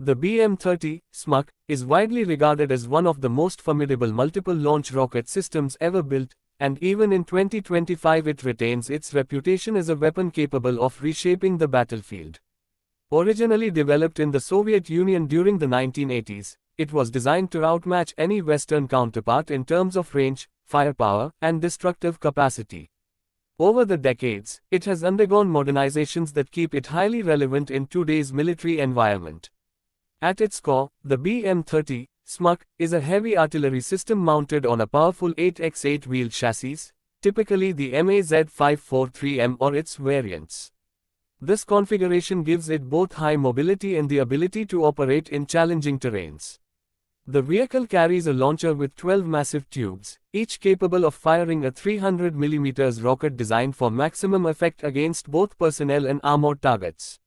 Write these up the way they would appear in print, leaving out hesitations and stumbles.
The BM-30, SMUC, is widely regarded as one of the most formidable multiple-launch rocket systems ever built, and even in 2025 it retains its reputation as a weapon capable of reshaping the battlefield. Originally developed in the Soviet Union during the 1980s, it was designed to outmatch any Western counterpart in terms of range, firepower, and destructive capacity. Over the decades, it has undergone modernizations that keep it highly relevant in today's military environment. At its core, the BM-30, SMUC, is a heavy artillery system mounted on a powerful 8x8 wheeled chassis, typically the MAZ-543M or its variants. This configuration gives it both high mobility and the ability to operate in challenging terrains. The vehicle carries a launcher with 12 massive tubes, each capable of firing a 300mm rocket designed for maximum effect against both personnel and armored targets.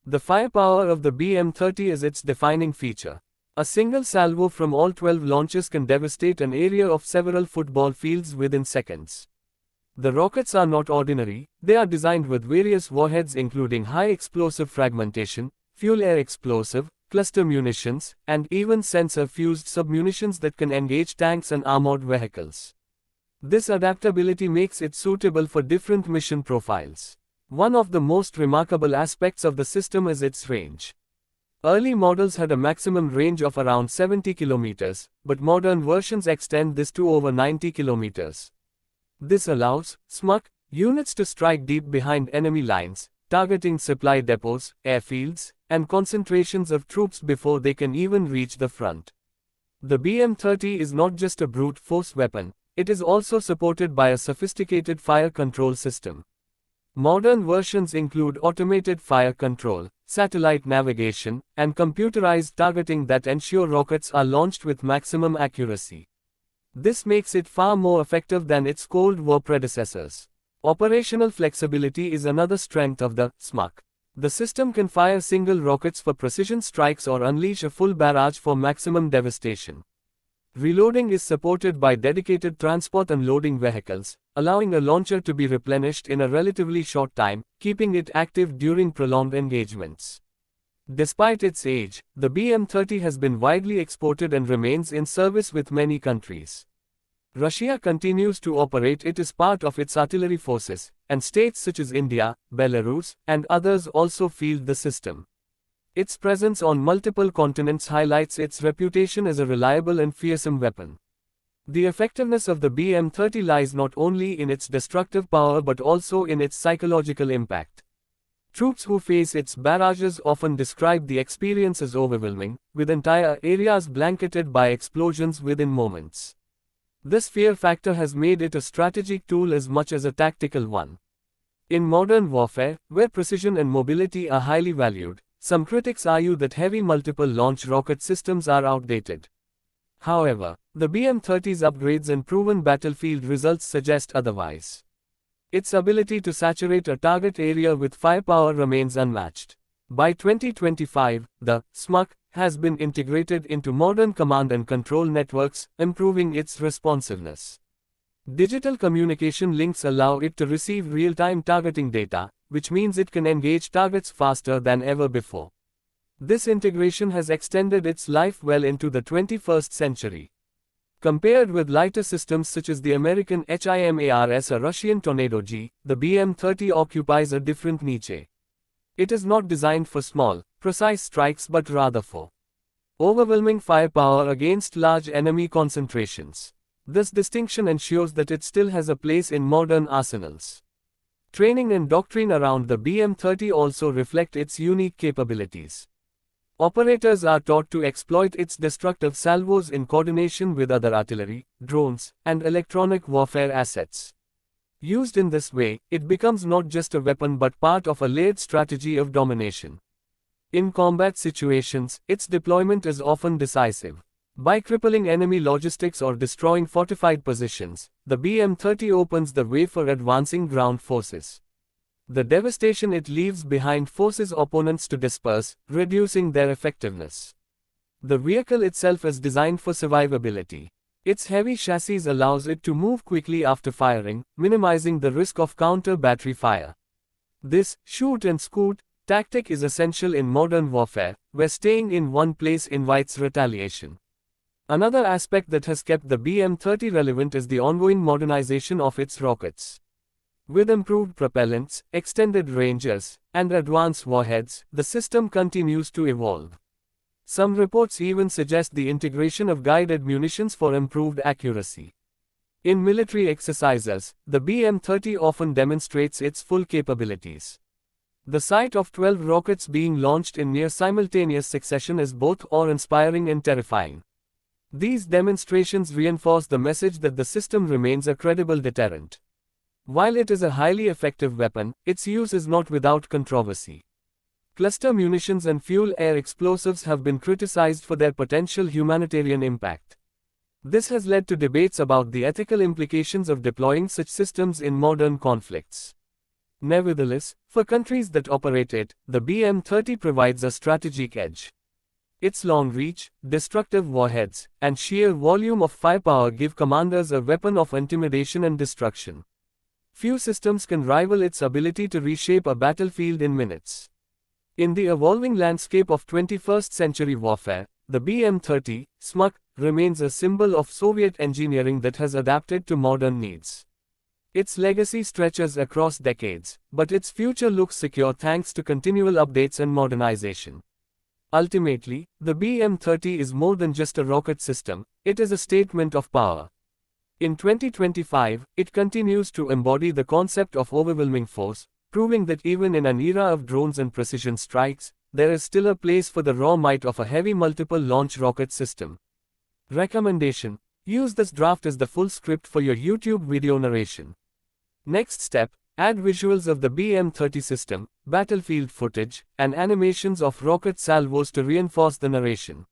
The firepower of the BM-30 is its defining feature. A single salvo from all 12 launches can devastate an area of several football fields within seconds. The rockets are not ordinary, they are designed with various warheads including high explosive fragmentation, fuel-air explosive, cluster munitions, and even sensor-fused submunitions that can engage tanks and armored vehicles. This adaptability makes it suitable for different mission profiles. One of the most remarkable aspects of the system is its range. Early models had a maximum range of around 70 kilometers, but modern versions extend this to over 90 kilometers. This allows SMUC units to strike deep behind enemy lines, targeting supply depots, airfields, and concentrations of troops before they can even reach the front. The BM-30 is not just a brute force weapon, it is also supported by a sophisticated fire control system. Modern versions include automated fire control, satellite navigation, and computerized targeting that ensure rockets are launched with maximum accuracy. This makes it far more effective than its Cold War predecessors. Operational flexibility is another strength of the SMUC. The system can fire single rockets for precision strikes or unleash a full barrage for maximum devastation. Reloading is supported by dedicated transport and loading vehicles, allowing a launcher to be replenished in a relatively short time, keeping it active during prolonged engagements. Despite its age, the BM-30 has been widely exported and remains in service with many countries. Russia continues to operate it as part of its artillery forces, and states such as India, Belarus, and others also field the system. Its presence on multiple continents highlights its reputation as a reliable and fearsome weapon. The effectiveness of the BM-30 lies not only in its destructive power but also in its psychological impact. Troops who face its barrages often describe the experience as overwhelming, with entire areas blanketed by explosions within moments. This fear factor has made it a strategic tool as much as a tactical one. In modern warfare, where precision and mobility are highly valued, some critics argue that heavy multiple-launch rocket systems are outdated. However, the BM-30's upgrades and proven battlefield results suggest otherwise. Its ability to saturate a target area with firepower remains unmatched. By 2025, the SMUC has been integrated into modern command and control networks, improving its responsiveness. Digital communication links allow it to receive real-time targeting data, which means it can engage targets faster than ever before. This integration has extended its life well into the 21st century. Compared with lighter systems such as the American HIMARS or Russian Tornado G, the BM-30 occupies a different niche. It is not designed for small, precise strikes but rather for overwhelming firepower against large enemy concentrations. This distinction ensures that it still has a place in modern arsenals. Training and doctrine around the BM-30 also reflect its unique capabilities. Operators are taught to exploit its destructive salvos in coordination with other artillery, drones, and electronic warfare assets. Used in this way, it becomes not just a weapon but part of a layered strategy of domination. In combat situations, its deployment is often decisive. By crippling enemy logistics or destroying fortified positions, the BM-30 opens the way for advancing ground forces. The devastation it leaves behind forces opponents to disperse, reducing their effectiveness. The vehicle itself is designed for survivability. Its heavy chassis allows it to move quickly after firing, minimizing the risk of counter-battery fire. This shoot-and-scoot Tactic is essential in modern warfare, where staying in one place invites retaliation. Another aspect that has kept the BM-30 relevant is the ongoing modernization of its rockets. With improved propellants, extended ranges, and advanced warheads, the system continues to evolve. Some reports even suggest the integration of guided munitions for improved accuracy. In military exercises, the BM-30 often demonstrates its full capabilities. The sight of 12 rockets being launched in near simultaneous succession is both awe-inspiring and terrifying. These demonstrations reinforce the message that the system remains a credible deterrent. While it is a highly effective weapon, its use is not without controversy. Cluster munitions and fuel-air explosives have been criticized for their potential humanitarian impact. This has led to debates about the ethical implications of deploying such systems in modern conflicts. Nevertheless, for countries that operate it, the BM-30 provides a strategic edge. Its long reach, destructive warheads, and sheer volume of firepower give commanders a weapon of intimidation and destruction. Few systems can rival its ability to reshape a battlefield in minutes. In the evolving landscape of 21st century warfare, the BM-30, SMUK, remains a symbol of Soviet engineering that has adapted to modern needs. Its legacy stretches across decades, but its future looks secure thanks to continual updates and modernization. Ultimately, the BM-30 is more than just a rocket system, it is a statement of power. In 2025, it continues to embody the concept of overwhelming force, proving that even in an era of drones and precision strikes, there is still a place for the raw might of a heavy multiple launch rocket system. Recommendation: use this draft as the full script for your YouTube video narration. Next step: add visuals of the BM-30 system, battlefield footage, and animations of rocket salvos to reinforce the narration.